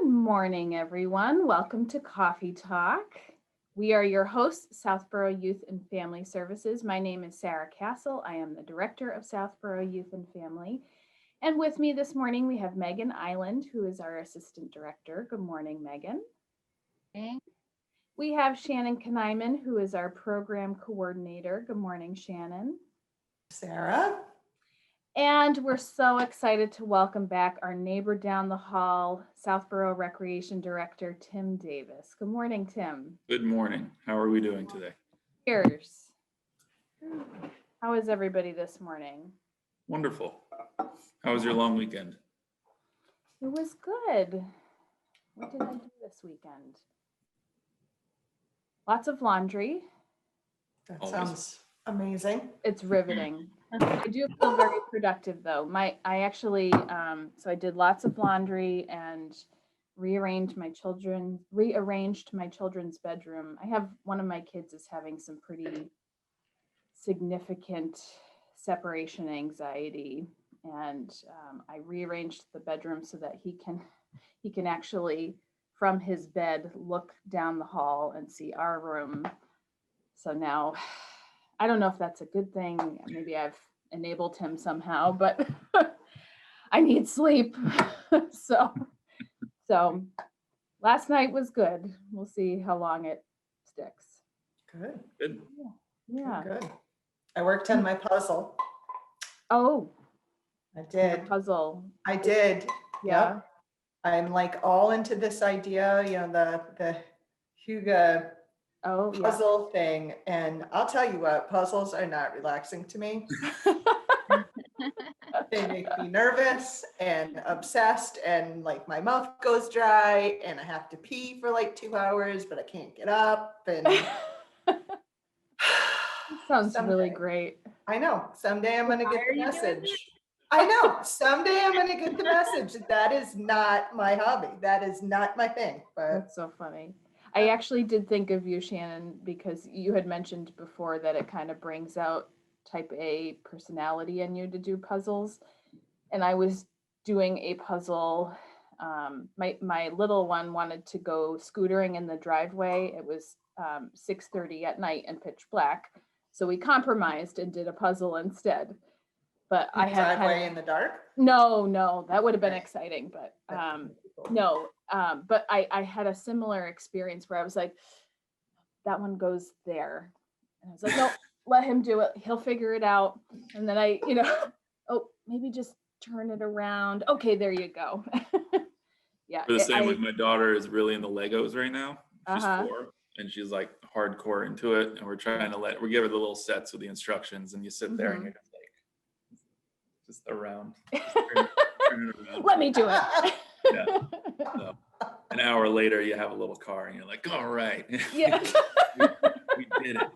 Good morning, everyone. Welcome to Coffee Talk. We are your hosts, Southborough Youth and Family Services. My name is Sarah Castle. I am the Director of Southborough Youth and Family. And with me this morning, we have Megan Island, who is our Assistant Director. Good morning, Megan. Okay. We have Shannon Knyman, who is our Program Coordinator. Good morning, Shannon. Sarah. And we're so excited to welcome back our neighbor down the hall, Southborough Recreation Director, Tim Davis. Good morning, Tim. Good morning. How are we doing today? Cheers. How is everybody this morning? Wonderful. How was your long weekend? It was good. What did I do this weekend? Lots of laundry. That Always. sounds amazing. It's riveting. I do feel very productive though. I did lots of laundry and rearranged my children's bedroom. I have one of my kids is having some pretty significant separation anxiety, and I rearranged the bedroom so that he can actually from his bed look down the hall and see our room. So now I don't know if that's a good thing. Maybe I've enabled him somehow, but I need sleep. So last night was good. We'll see how long it sticks. Good. Good. Yeah. Good. I worked on my puzzle. Oh, I did. puzzle. I did. Yeah. Yep. I'm like all into this idea, the Huga Oh, yeah. puzzle thing. And I'll tell you what, puzzles are not relaxing to me. They make me nervous and obsessed, and like my mouth goes dry and I have to pee for like 2 hours, but I can't get up. And Sounds really Someday. great. I know someday I'm going to Why get are the you doing message. I know someday I'm going to get the message. That is not my hobby. That is not my thing. But That's so funny. I actually did think of you, Shannon, because you had mentioned before that it kind of brings out type A personality in you to do puzzles. And I was doing a puzzle. My little one wanted to go scootering in the driveway. It was 6:30 at night and pitch black. So we compromised and did a puzzle instead. But I had driveway in the dark. No, that would have been Right. exciting, but That would be cool. no, but I had a similar experience where I was like, that one goes there. And I was like, no, let him do it. He'll figure it out. And then oh, maybe just turn it around. Okay, there you go. Yeah. We're the same. Like my daughter is really into Legos right now. She's Uh-huh. 4 and she's like hardcore into it. And we're trying to we give her the little sets with the instructions, and you sit there and you're just around. Just turn it around. Let me do it. Yeah. So an hour later, you have a little car and you're like, all right. Yeah. we did it.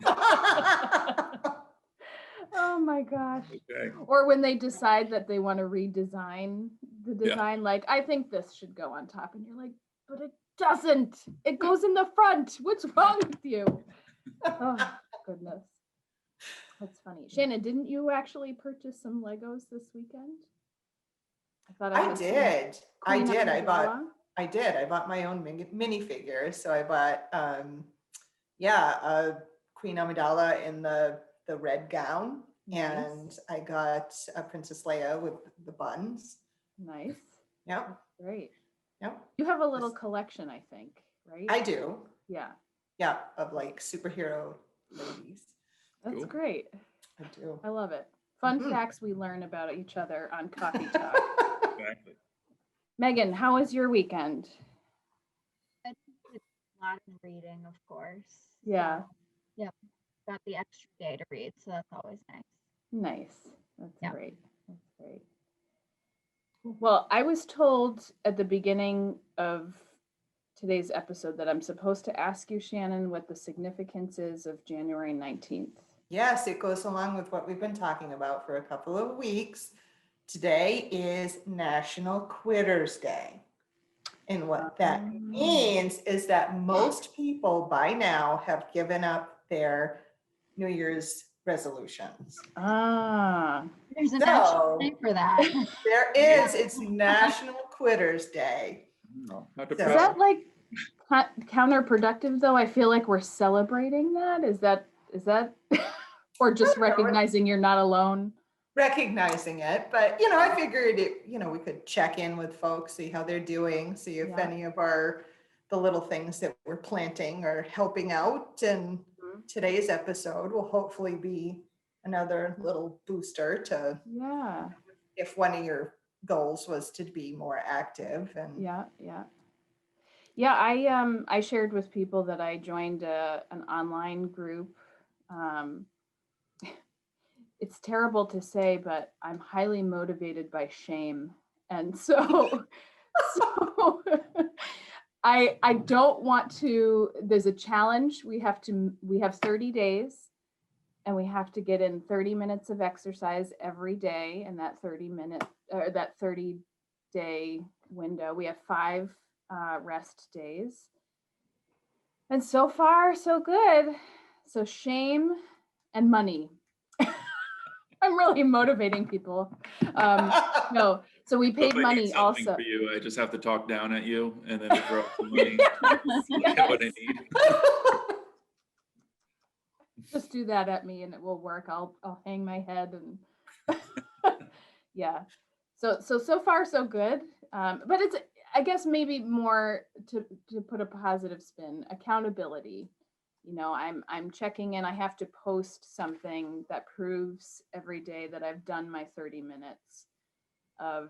Oh my gosh. Okay. Or when they decide that they want to redesign the design, like, I think this should go on top. And you're like, but it doesn't. It goes in the front. What's wrong with you? Oh, goodness. That's funny. Shannon, didn't you actually purchase some Legos this weekend? I thought I had seen did. I Queen did. Amidala. I did. I bought my own minifigures. So I bought, Queen Amidala in the red gown, and Nice. I got a Princess Leia with the buns. Nice. Yep. That's great. Yep. You have a little collection, I think, right? I do. Yeah. Yeah, of like superhero ladies. That's Cool. great. I do. I love it. Fun Mhm. facts we learn about each other on Coffee Talk. Exactly. Megan, how was your weekend? I did a lot of reading, of course. Yeah. So, yep. Got the extra day to read, so that's always nice. Nice. That's Yeah. great. That's great. Well, I was told at the beginning of today's episode that I'm supposed to ask you, Shannon, what the significance is of January 19th. Yes, it goes along with what we've been talking about for a couple of weeks. Today is National Quitters Day. And what that means is that most people by now have given up their New Year's resolutions. Ah, There's an So- actual name for that. There is, it's National Quitters Day. No, not So- Is depressing. that like counterproductive though? I feel like we're celebrating that. Is that, or just I don't know, recognizing you're not alone? recognizing it, but I figured we could check in with folks, see how they're doing, see if Yeah. any of the little things that we're planting are helping out. And Mhm. today's episode will hopefully be another little booster to, Yeah, if one of your goals was to be more active. And yeah, yeah. Yeah, I shared with people that I joined an online group. Um, it's terrible to say, but I'm highly motivated by shame. And so so I don't want to, there's a challenge. We have 30 days and we have to get in 30 minutes of exercise every day in that 30-day window. We have 5 rest days. And so far, so good. So shame and money. I'm really motivating people. No, so we paid If I need money something also. for you, I just have to talk down at you and then throw up the money. Yes, Get what I yes. need. Just do that at me and it will work. I'll hang my head and yeah. So far so good. But it's, I guess maybe more to put a positive spin, accountability. I'm checking in. I have to post something that proves every day that I've done my 30 minutes of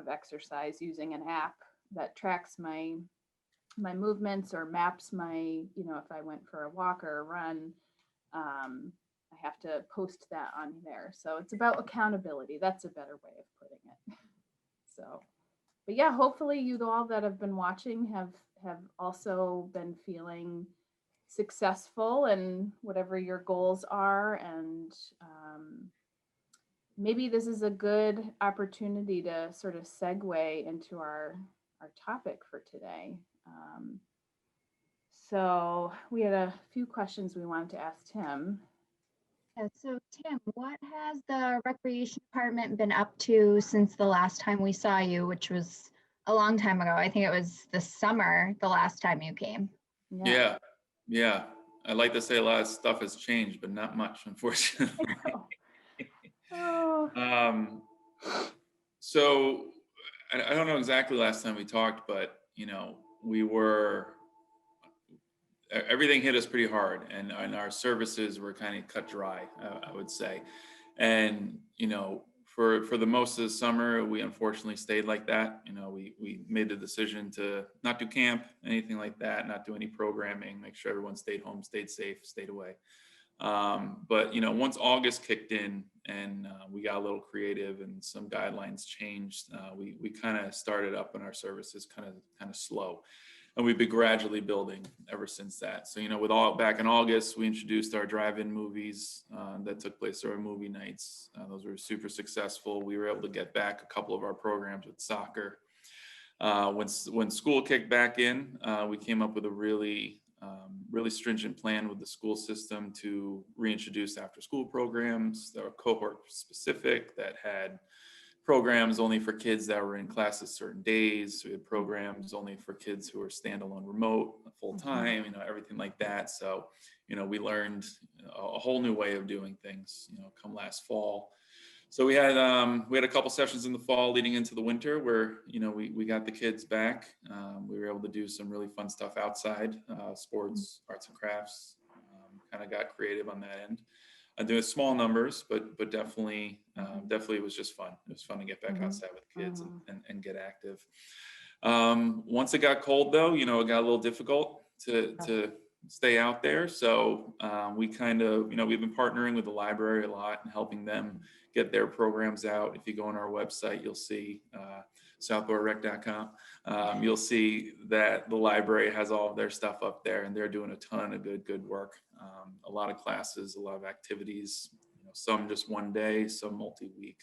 exercise using an app that tracks my movements or maps my, if I went for a walk or a run. I have to post that on there. So it's about accountability. That's a better way of putting it. So, but yeah, hopefully you all that have been watching have also been feeling successful in whatever your goals are. And maybe this is a good opportunity to sort of segue into our topic for today. So we had a few questions we wanted to ask Tim. Yeah, so Tim, what has the recreation department been up to since the last time we saw you, which was a long time ago? I think it was the summer, the last time you came. Yeah. I'd like to say a lot of stuff has changed, but not much, unfortunately. Oh, So I don't know exactly last time we talked, but everything hit us pretty hard, and our services were kind of cut dry, I would say. And for the most of the summer, we unfortunately stayed like that. We made the decision to not do camp, anything like that, not do any programming, make sure everyone stayed home, stayed safe, stayed away. But once August kicked in and we got a little creative and some guidelines changed, we kind of started up in our services kind of slow. And we've been gradually building ever since that. So, back in August, we introduced our drive-in movies that took place at our movie nights. Those were super successful. We were able to get back a couple of our programs with soccer. When school kicked back in, we came up with a really stringent plan with the school system to reintroduce after-school programs that were cohort-specific, that had programs only for kids that were in classes certain days. We had programs only for kids who were standalone remote, full-time, everything like that. So, we learned a whole new way of doing things, come last fall. So we had a couple sessions in the fall leading into the winter where, we got the kids back. We were able to do some really fun stuff outside, sports, arts and crafts, kind of got creative on that end. Doing small numbers, but definitely it was just fun. It was fun to get back outside with kids and get active. Once it got cold though, it got a little difficult to stay out there. So we kind of, we've been partnering with the library a lot and helping them get their programs out. If you go on our website, you'll see southboroughRec.com. You'll see that the library has all of their stuff up there, and they're doing a ton of good work. A lot of classes, a lot of activities, some just one day, some multi-week.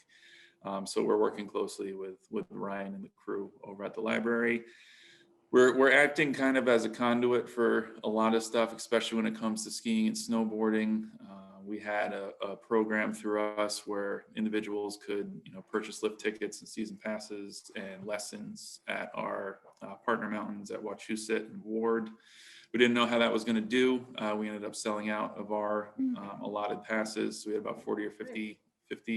So we're working closely with Ryan and the crew over at the library. We're acting kind of as a conduit for a lot of stuff, especially when it comes to skiing and snowboarding. we had a program through us where individuals could, purchase lift tickets and season passes and lessons at our partner mountains at Wachusett and Ward. We didn't know how that was going to do. We ended up selling out of our allotted passes. So we had about 40 or 50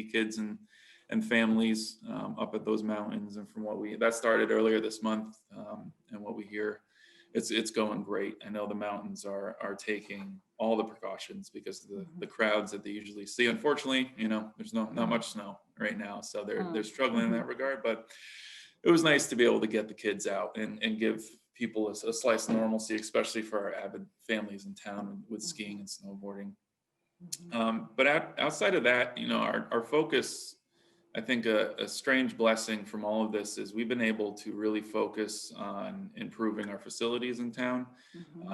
kids and families up at those mountains. And from that started earlier this month, and what we hear, it's going great. I know the mountains are taking all the precautions because of the crowds that they usually see. Unfortunately, there's not much snow right now, so they're struggling in that regard. But it was nice to be able to get the kids out and give people a slice of normalcy, especially for our avid families in town with skiing and snowboarding. But outside of that, our focus, I think a strange blessing from all of this is we've been able to really focus on improving our facilities in town.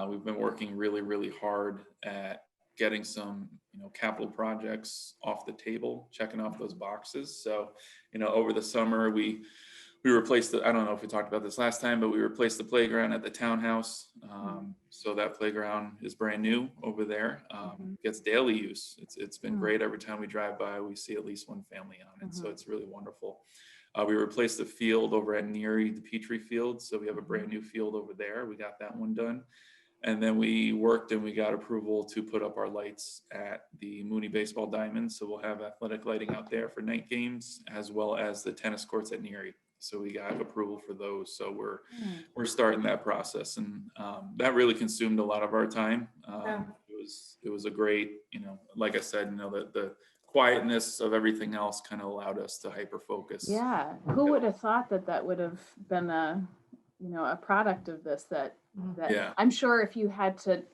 We've been working really, really hard at getting some, capital projects off the table, checking off those boxes. So, over the summer, we replaced I don't know if we talked about this last time, but we replaced the playground at the townhouse. So that playground is brand new over there. Gets daily use. It's been great. Every time we drive by, we see at least one family on it. So it's really wonderful. We replaced the field over at Neary, the Petrie field. So we have a brand new field over there. We got that one done. And then we worked and we got approval to put up our lights at the Mooney Baseball Diamonds. So we'll have athletic lighting out there for night games, as well as the tennis courts at Neary. So we got approval for those. So we're starting that process, and that really consumed a lot of our time. It was a great, like I said, the quietness of everything else kind of allowed us to hyper focus. Yeah. Who would have thought that would have been a product of this that Yeah. I'm sure if you had to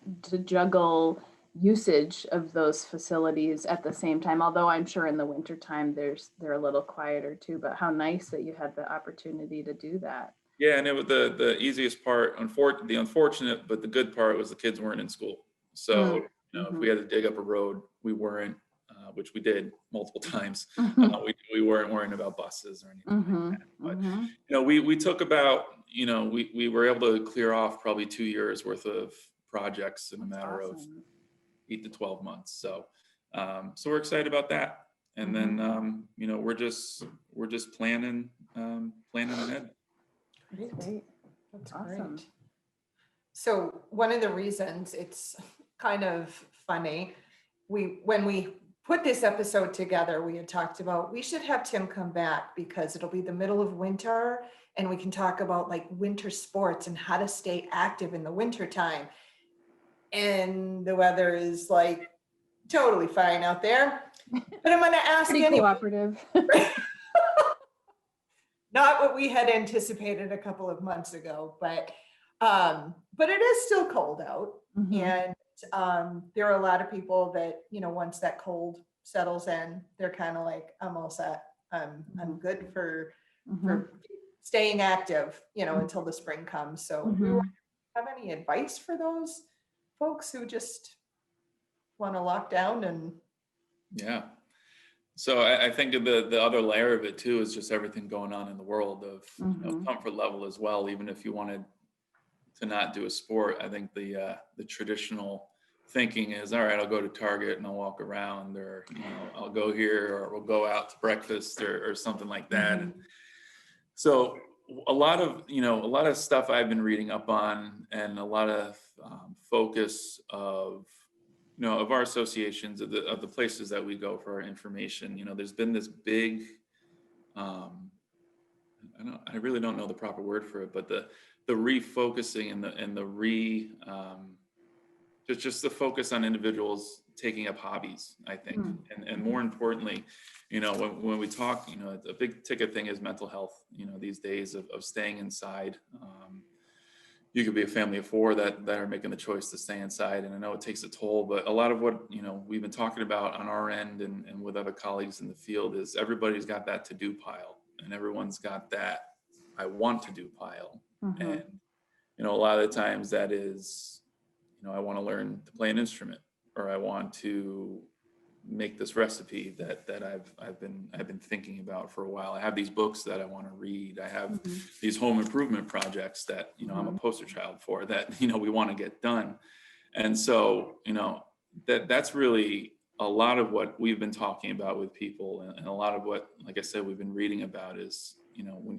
juggle usage of those facilities at the same time, although I'm sure in the wintertime they're a little quieter too, but how nice that you had the opportunity to do that. Yeah, and it was the easiest part, the unfortunate, but the good part was the kids weren't in school. So, if we had to dig up a road, we weren't, which we did multiple times. We weren't worrying about buses or anything like that. But, we took about, we were able to clear off probably 2 years worth of projects in a matter of 8 to 12 months. So, so we're excited about that. And then, we're just planning ahead. Great. That's Awesome. great. So one of the reasons it's kind of funny, when we put this episode together, we had talked about we should have Tim come back because it'll be the middle of winter and we can talk about like winter sports and how to stay active in the winter time. And the weather is like totally fine out there. But I'm going to ask Pretty anyway. cooperative. Not what we had anticipated a couple of months ago, but it is still cold out. And there are a lot of people that, once that cold settles in, they're kind of like, I'm all set. I'm good for staying active, until the spring comes. So we have any advice for those folks who just want to lock down and Yeah. So I think the other layer of it too is just everything going on in the world of comfort level as well. Even if you wanted to not do a sport, I think the traditional thinking is, all right, I'll go to Target and I'll walk around, or I'll go here, or we'll go out to breakfast or something like that. And so a lot of stuff I've been reading up on, and a lot of focus of of our associations, of the places that we go for our information. There's been this big, I really don't know the proper word for it, but the refocusing and the just the focus on individuals taking up hobbies, I think. And more importantly, when we talk, a big ticket thing is mental health, these days of staying inside. You could be a family of 4 that are making the choice to stay inside. And I know it takes a toll, but a lot of what, we've been talking about on our end and with other colleagues in the field is everybody's got that to-do pile, and everyone's got that I want to do pile. And, a lot of the times that is, I want to learn to play an instrument, or I want to make this recipe that I've been thinking about for a while. I have these books that I want to read. I have these home improvement projects that I'm a poster child for, that we want to get done. And so that's really a lot of what we've been talking about with people, and a lot of what, like I said, we've been reading about is,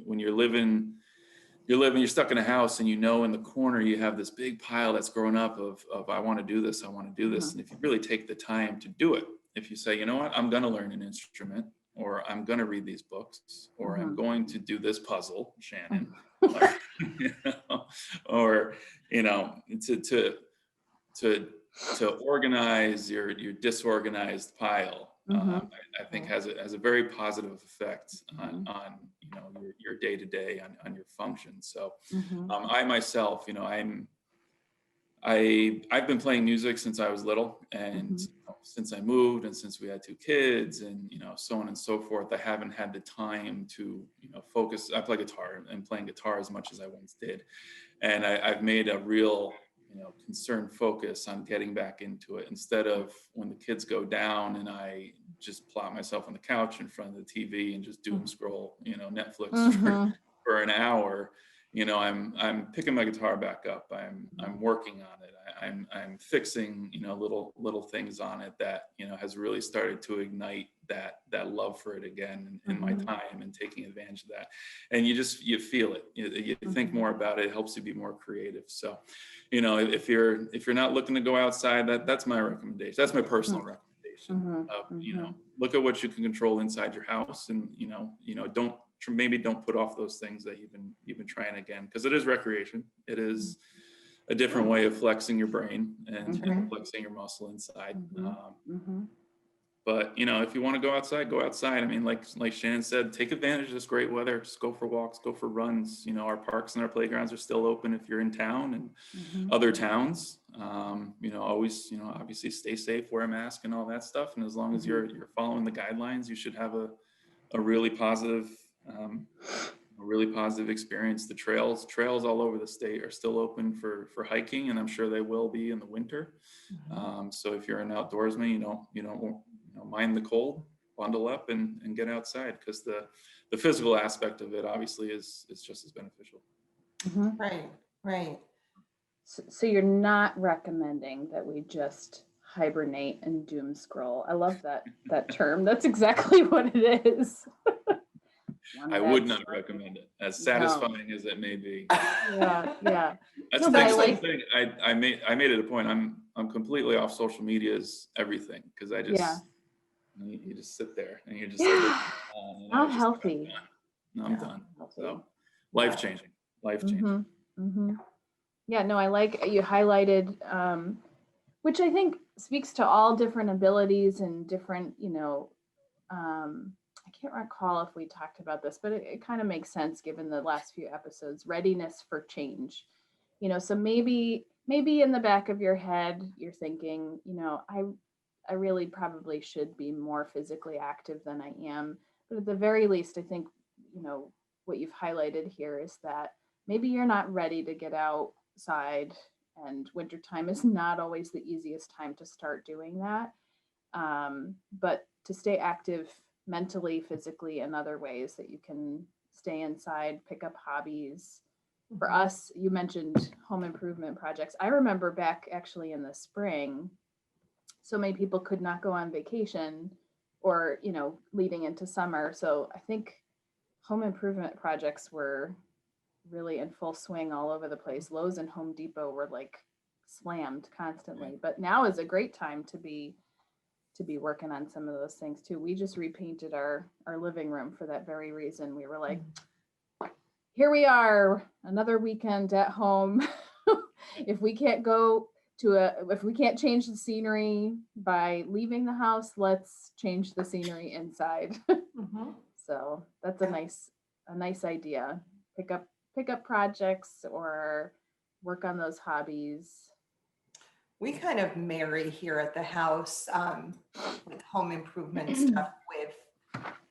when you're stuck in a house and in the corner you have this big pile that's grown up of I want to do this, I want to do this. Mhm. And if you really take the time to do it, if you say, you know what, I'm going to learn an instrument, or I'm going to read these books, or I'm Mhm. going to do this puzzle, Shannon, or, or to organize your disorganized pile, Mhm. I think Right. has a very positive effect Mhm. on your day to day on your function. So Mhm. I myself, I've been playing music since I was little, and Mhm. since I moved, and since we had 2 kids, and so on and so forth, I haven't had the time to focus. I play guitar, and playing guitar as much as I once did, and I've made a real concerned focus on getting back into it, instead of when the kids go down and I just plop myself on the couch in front of the TV and just doom scroll Netflix Mhm. for an hour. I'm picking my guitar back up. I'm working on it. I'm fixing little things on it that has really started to ignite that love for it again in my Mhm. time, and taking advantage of that. And you feel it. You think Mhm. more about it. It helps you be more creative. So, if you're not looking to go outside, that's my recommendation. That's my personal recommendation. Mhm. Of Mhm. look at what you can control inside your house, and maybe don't put off those things that you've been trying again, because it is recreation. It is a different way of flexing your brain and Mhm. flexing your muscle inside. Mhm. Mhm. But if you want to go outside, go outside. I mean, like Shannon said, take advantage of this great weather. Just go for walks, go for runs. Our parks and our playgrounds are still open if you're in town and Mhm. other towns. Always, obviously stay safe, wear a mask, and all that stuff. And as long as you're following the guidelines, you should have a really positive experience. The trails all over the state are still open for hiking, and I'm sure they will be in the winter. So if you're an outdoorsman, you don't mind the cold, bundle up and get outside, because the physical aspect of it obviously is just as beneficial. Mhm. Right. So you're not recommending that we just hibernate and doom scroll. I love that term. That's exactly what it is. One I would bad not story. recommend it, as No. satisfying as it may be. Yeah, yeah. That's No, the but I same like. thing. I made it a point. I'm completely off social media's everything, because I Yeah. just you just sit there and you're just like, Yeah. and I Not was just like, healthy. I'm done. Healthy. So life changing. Mhm. Mhm. Yeah, no, I like you highlighted, which I think speaks to all different abilities and different, I can't recall if we talked about this, but it kind of makes sense given the last few episodes. Readiness for change. So maybe in the back of your head, you're thinking, I really probably should be more physically active than I am. But at the very least, I think, what you've highlighted here is that maybe you're not ready to get outside, and wintertime is not always the easiest time to start doing that. But to stay active mentally, physically, and other ways that you can stay inside, pick up hobbies. For us, you mentioned home improvement projects. I remember back actually in the spring, so many people could not go on vacation, or leading into summer. So I think home improvement projects were really in full swing all over the place. Lowe's and Home Depot were like slammed constantly, but now is a great time to be working on some of those things too. We just repainted our living room for that very reason. We were like, here we are, another weekend at home. If we can't if we can't change the scenery by leaving the house, let's change the scenery inside. So that's a nice idea. Pick up projects or work on those hobbies. We kind of marry here at the house with home improvement stuff with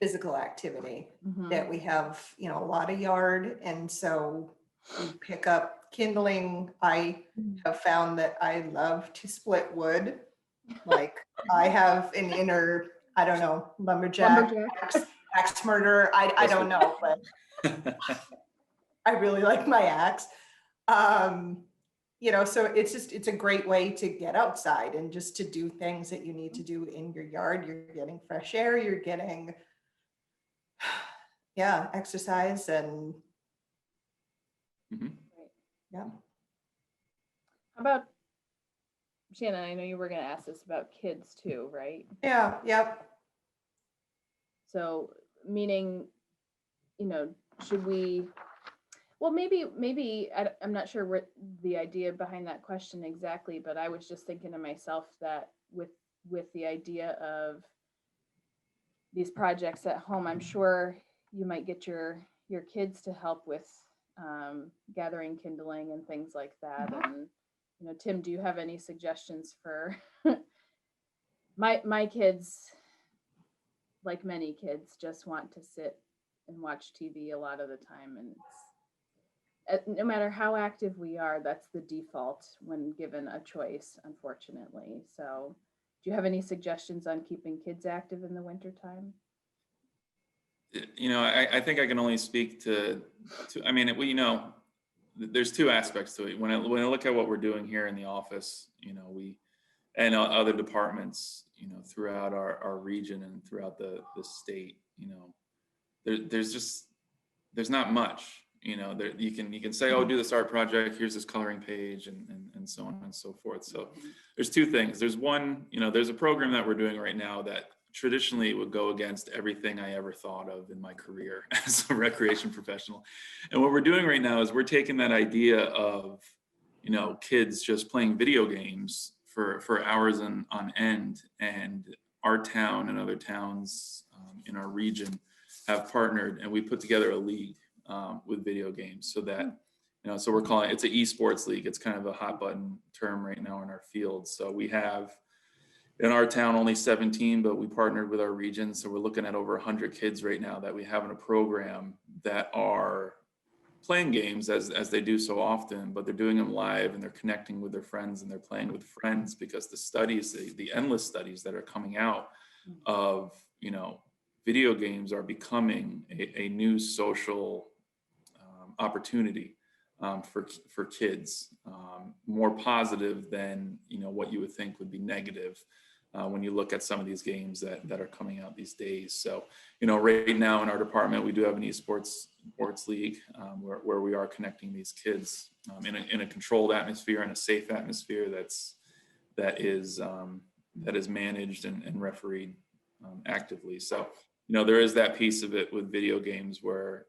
physical activity. Mhm. That we have, a lot of yard, and so we pick up kindling. I have found that I love to split wood. Like I have an inner, I don't know, lumberjack, axe murderer. I don't know, but I really like my axe. so it's a great way to get outside and just to do things that you need to do in your yard. You're getting fresh air, you're getting, exercise and, Mhm. yeah. How about, Shannon, I know you were gonna ask this about kids too, right? Yeah, yep. So meaning, should we, well, maybe, I'm not sure what the idea behind that question exactly, but I was just thinking to myself that with the idea of these projects at home, I'm sure you might get your kids to help with gathering kindling and things like that. And Tim, do you have any suggestions for my kids? Like many kids, just want to sit and watch TV a lot of the time, and no matter how active we are, that's the default when given a choice, unfortunately. So, do you have any suggestions on keeping kids active in the wintertime? I think I can only speak I mean, there's two aspects to it. When I look at what we're doing here in the office, and other departments, throughout our region and throughout the state, there's not much, there you can say, oh, do this art project, here's this coloring page, and so on and so forth. So there's two things. There's one, there's a program that we're doing right now that traditionally would go against everything I ever thought of in my career as a recreation professional. And what we're doing right now is we're taking that idea of, kids just playing video games for hours on end, and our town and other towns in our region have partnered, and we put together a league with video games, so that so we're calling it's an esports league. It's kind of a hot button term right now in our field. So we have in our town only 17, but we partnered with our region, so we're looking at over 100 kids right now that we have in a program that are playing games as they do so often, but they're doing them live, and they're connecting with their friends, and they're playing with friends, because the studies, the endless studies that are coming out of video games are becoming a new social opportunity for kids, more positive than what you would think would be negative when you look at some of these games that are coming out these days. So right now in our department we do have an esports league where we are connecting these kids in a controlled atmosphere, in a safe atmosphere that is managed and refereed actively. So there is that piece of it with video games where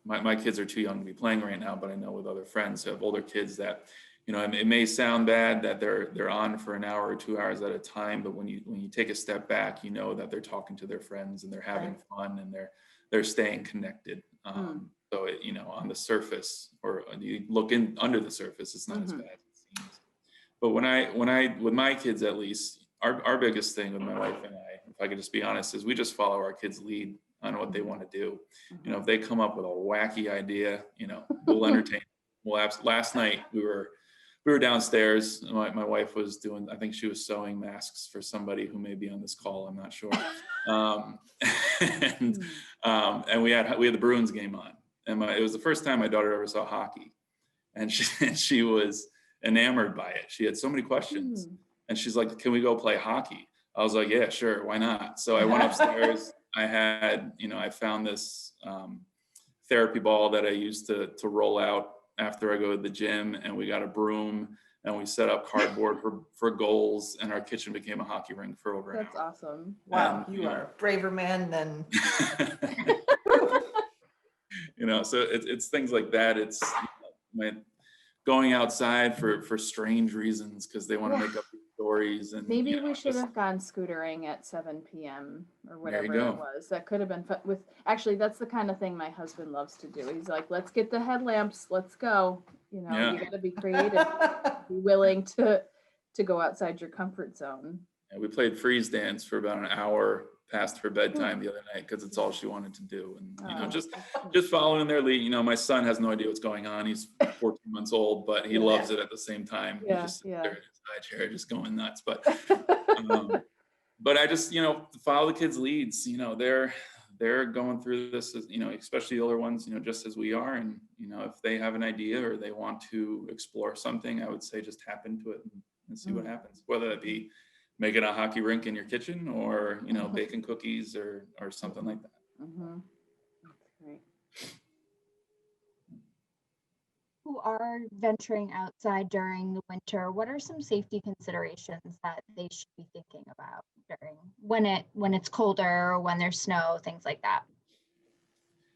my kids are too young to be playing right now, but I know with other friends who have older kids that it may sound bad that they're on for an hour or 2 hours at a time, but when you take a step back, that they're talking to their friends and they're having fun and they're staying connected. So on the surface, or you look in under the surface, it's not as bad as it seems. But when I with my kids, at least, our biggest thing with my wife and I, if I could just be honest, is we just follow our kids' lead on what they want to do. If they come up with a wacky idea, we'll entertain. Last night we were downstairs. My wife was doing, I think she was sewing masks for somebody who may be on this call. I'm not sure. And we had the Bruins game on, and it was the first time my daughter ever saw hockey, and she was enamored by it. She had so many questions, and she's like, "Can we go play hockey?" I was like, "Yeah, sure, why not?" So I went upstairs. I found this therapy ball that I used to roll out after I go to the gym, and we got a broom, and we set up cardboard for goals, and our kitchen became a hockey rink for over an hour. That's awesome. Wow, you are a braver man than so it's things like that. It's going outside for strange reasons because they want to make up these stories. And maybe we should have gone scootering at 7 p.m. or whatever it was. That could have been fun. Actually, that's the kind of thing my husband loves to do. He's like, let's get the headlamps, let's go. You got to be creative, be willing to go outside your comfort zone. And we played freeze dance for about an hour past her bedtime the other night because it's all she wanted to do. And just following their lead. My son has no idea what's going on. He's 14 months old, but he loves it at the same time. He just sits there in his high chair just going nuts. But I just follow the kids' leads. they're going through this, as, especially the older ones, just as we are. And, if they have an idea or they want to explore something, I would say just tap into it and see what happens, whether that be making a hockey rink in your kitchen or, baking cookies or something like that. Mm-hmm. That's great. Who are venturing outside during the winter, what are some safety considerations that they should be thinking about during when it's colder or when there's snow, things like that?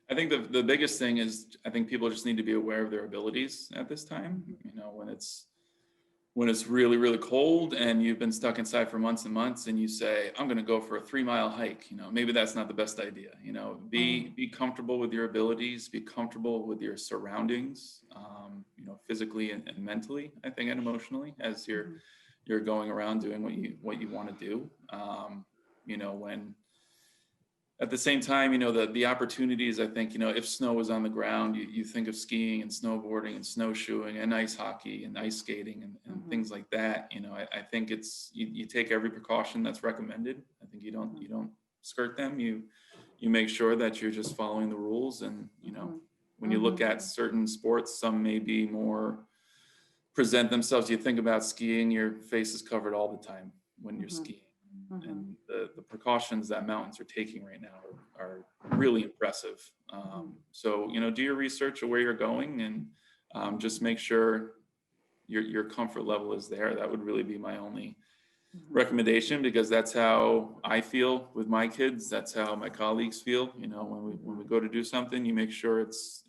I think the biggest thing is I think people just need to be aware of their abilities at this time. When it's really, really cold and you've been stuck inside for months and months and you say, I'm going to go for a 3-mile hike, maybe that's not the best idea. Be comfortable with your abilities, be comfortable with your surroundings, physically and mentally, I think, and emotionally as you're going around doing what you want to do. When at the same time, the opportunities, I think, if snow was on the ground, you think of skiing and snowboarding and snowshoeing and ice hockey and ice skating and things like that. I think it's, you take every precaution that's recommended. I think you don't skirt them. You make sure that you're just following the rules. And, when you look at certain sports, some may be more present themselves. You think about skiing, your face is covered all the time when you're skiing. And the precautions that mountains are taking right now are really impressive. So, do your research of where you're going and just make sure your comfort level is there. That would really be my only recommendation, because that's how I feel with my kids. That's how my colleagues feel. When we go to do something, you make sure it's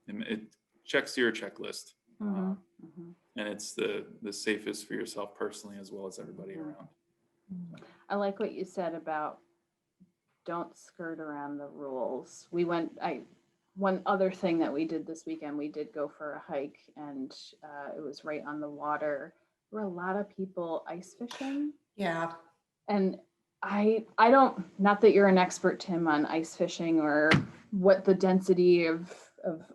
it checks your checklist. And it's the safest for yourself personally as well as everybody around. I like what you said about don't skirt around the rules. One other thing that we did this weekend, we did go for a hike, and it was right on the water. There were a lot of people ice fishing. Yeah. And I don't, not that you're an expert, Tim, on ice fishing or what the density of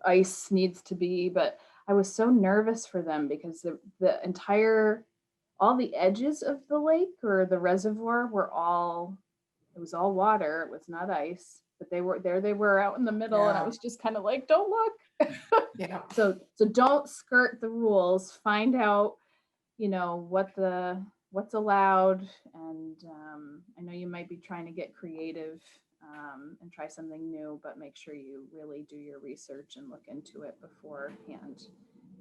ice needs to be, but I was so nervous for them because the entire, all the edges of the lake or the reservoir it was all water. It was not ice, but they were out in the middle, and I was just kind of like, don't look. Yeah. So don't skirt the rules. Find out, what's allowed. And I know you might be trying to get creative and try something new, but make sure you really do your research and look into it beforehand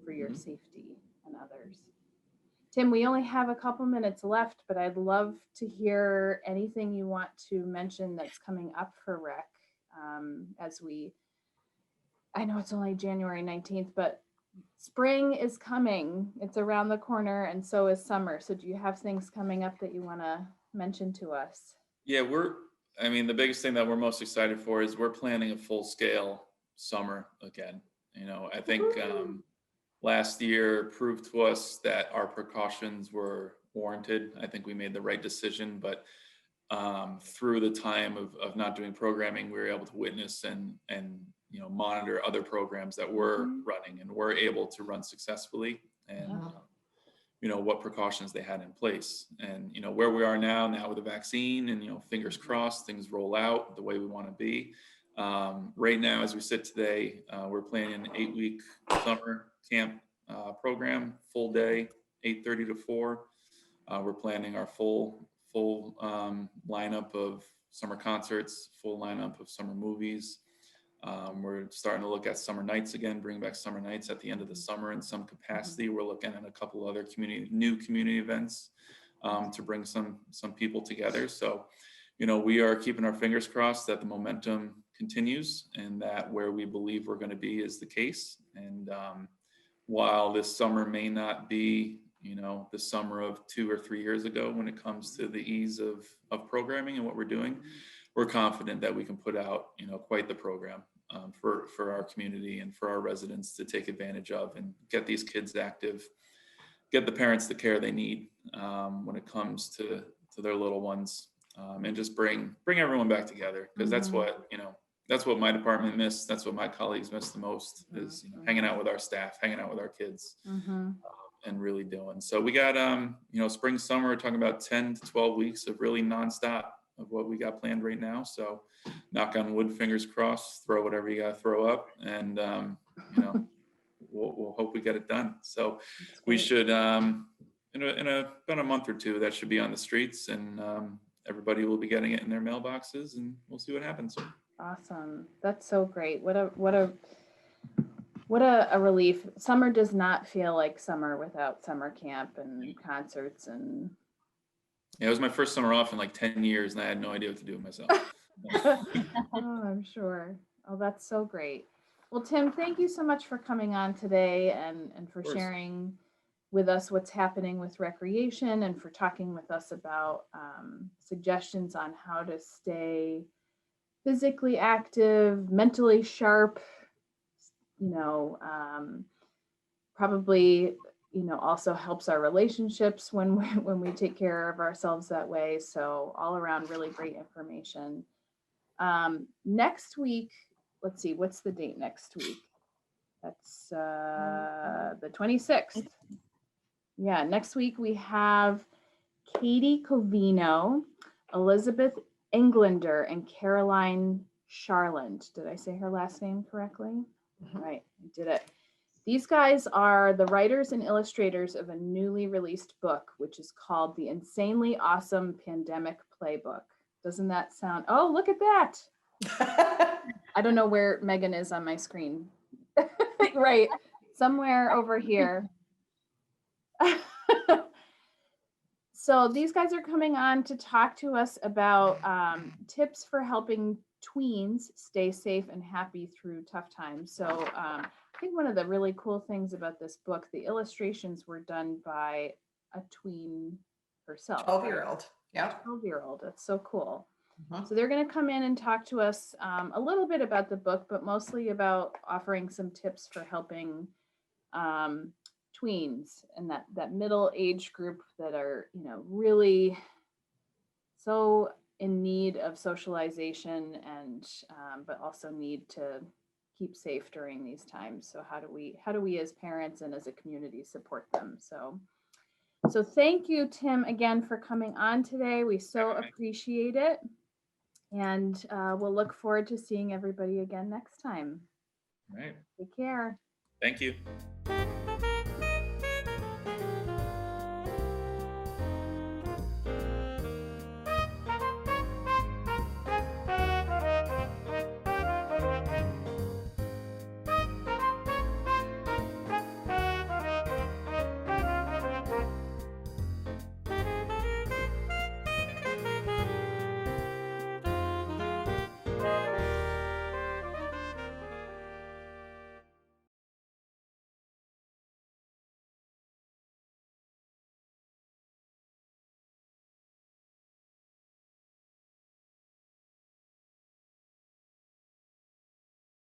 for your safety and others. Tim, we only have a couple minutes left, but I'd love to hear anything you want to mention that's coming up for rec I know it's only January 19th, but spring is coming. It's around the corner, and so is summer. So do you have things coming up that you want to mention to us? Yeah, the biggest thing that we're most excited for is we're planning a full scale summer again. I think last year proved to us that our precautions were warranted. I think we made the right decision, but through the time of not doing programming, we were able to witness and monitor other programs that were running and were able to run successfully, and what precautions they had in place. And where we are now with the vaccine, and fingers crossed things roll out the way we want to be. Right now, as we sit today, we're planning an 8-week summer camp program, full day, 8:30 to 4. We're planning our full lineup of summer concerts, full lineup of summer movies. We're starting to look at summer nights again, bring back summer nights at the end of the summer in some capacity. We're looking at a couple other new community events to bring some people together. So, we are keeping our fingers crossed that the momentum continues and that where we believe we're going to be is the case. And while this summer may not be, the summer of 2 or 3 years ago when it comes to the ease of programming and what we're doing, we're confident that we can put out, quite the program for our community and for our residents to take advantage of and get these kids active, get the parents the care they need when it comes to their little ones, and just bring everyone back together, because that's what my department missed. That's what my colleagues miss the most is hanging out with our staff, hanging out with our kids, and really doing. So we got spring, summer, we're talking about 10 to 12 weeks of really nonstop of what we got planned right now. So knock on wood, fingers crossed, throw whatever you got to throw up, and we'll hope we get it done. So That's we great. should, in about a month or two, that should be on the streets, and everybody will be getting it in their mailboxes, and we'll see what happens. Awesome. That's so great. What a relief. Summer does not feel like summer without summer camp and concerts and Yeah, it was my first summer off in like 10 years, and I had no idea what to do with myself. oh, I'm sure. Oh, that's so great. Well, Tim, thank you so much for coming on today and for course. sharing with us what's happening with recreation and for talking with us about suggestions on how to stay physically active, mentally sharp, probably, also helps our relationships when we take care of ourselves that way. So all around really great information. Next week, let's see, what's the date next week? That's the 26th. Yeah, next week we have Katie Covino, Elizabeth Englander, and Caroline Charland. Did I say her last name correctly? Right, I did it. These guys are the writers and illustrators of a newly released book, which is called The Insanely Awesome Pandemic Playbook. Doesn't that sound, oh, look at that. I don't know where Megan is on my screen. Right, somewhere over here. So these guys are coming on to talk to us about tips for helping tweens stay safe and happy through tough times. So I think one of the really cool things about this book, the illustrations were done by a tween herself. 12-year-old. Yeah. 12-year-old. That's so cool. Mhm. So they're going to come in and talk to us a little bit about the book, but mostly about offering some tips for helping tweens and that middle age group that are, really so in need of socialization and but also need to keep safe during these times. So how do we as parents and as a community support them? So thank you, Tim, again for coming on today. We so appreciate it. And we'll look forward to seeing everybody again next time. All right. Take care. Thank you.